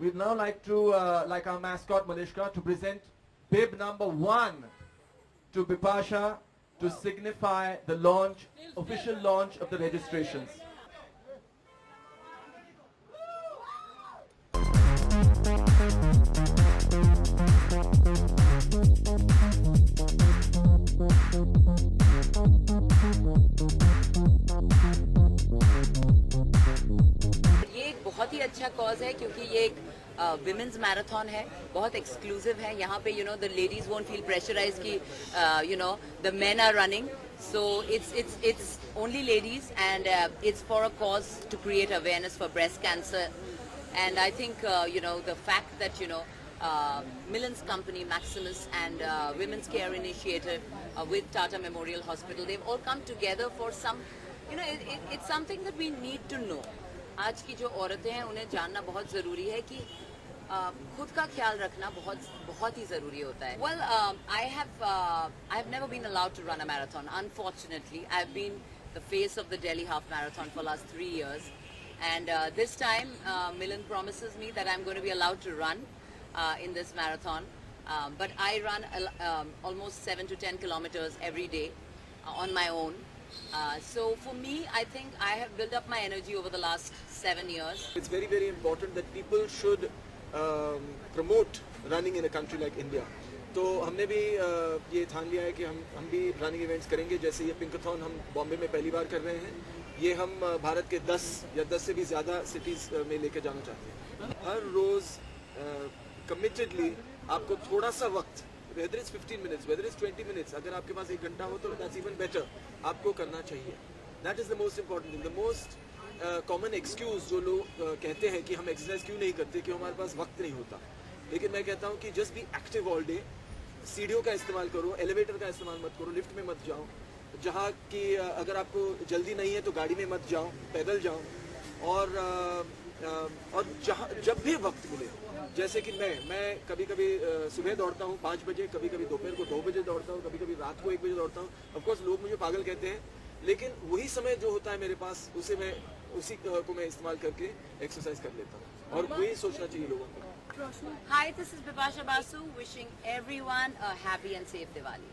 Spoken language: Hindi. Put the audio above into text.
we'd now like to, like our mascot Malishka, to present bib number 1 to Bipasha to signify the launch, official launch of the registrations. ये एक बहुत ही अच्छा कॉज है क्योंकि ये एक विमेंस मैराथन है, बहुत एक्सक्लूसिव है। यहाँ पे the ladies won't feel pressurize कि the men are running, so it's only ladies and it's for a cause to create awareness for breast cancer. And I think the fact that Millen's company, Maximus, and Women's Care Initiative with Tata Memorial Hospital, they've all come together for some, it's something that we need to know. आज की जो औरतें हैं उन्हें जानना बहुत ज़रूरी है कि खुद का ख्याल रखना बहुत ही ज़रूरी होता है। Well, I have never been allowed to run a marathon. Unfortunately, I've been the face of the Delhi Half Marathon for the last 3 years, and this time Millen promises me that I'm going to be allowed to run in this marathon, but I run almost 7 to 10 kilometers every day on my own. So for me, I think I have built up my energy over the last 7 years. It's very, very important that people should promote running in a country like India. तो हमने भी ये ठान लिया है कि हम भी रनिंग इवेंट्स करेंगे। जैसे ये पिंकाथॉन हम बॉम्बे में पहली बार कर रहे हैं, ये हम भारत के 10 या 10 से भी ज़्यादा सिटीज़ में लेकर जाना चाहते हैं। हर रोज़ कमिटेडली आपको थोड़ा सा वक्त, whether it's 15 minutes, whether it's 20 minutes, अगर आपके पास 1 घंटा हो तो that's even better, आपको करना चाहिए। That is the most important thing. The most common excuse जो लोग कहते हैं कि हम एक्सरसाइज क्यों नहीं करते, कि हमारे पास वक्त नहीं होता। लेकिन मैं कहता हूँ कि just be active all day, सीढ़ियों का इस्तेमाल करो, एलिवेटर का इस्तेमाल मत करो, लिफ्ट में मत जाओ, जहाँ की अगर आपको जल्दी नहीं है तो गाड़ी में मत जाओ, पैदल जाओ, और जब भी वक्त मिले, जैसे कि मैं कभी कभी सुबह दौड़ता हूँ 5 बजे, कभी कभी दोपहर को 2 बजे दौड़ता हूँ, कभी कभी रात को 1 बजे दौड़ता हूँ। ऑफ कोर्स लोग मुझे पागल कहते हैं, लेकिन वही समय जो होता है मेरे पास, उसी को मैं इस्तेमाल करके एक्सरसाइज कर लेता हूँ, और वही सोचना चाहिए लोगों को। Hi, this is Bipasha Basu wishing everyone a happy and safe Diwali.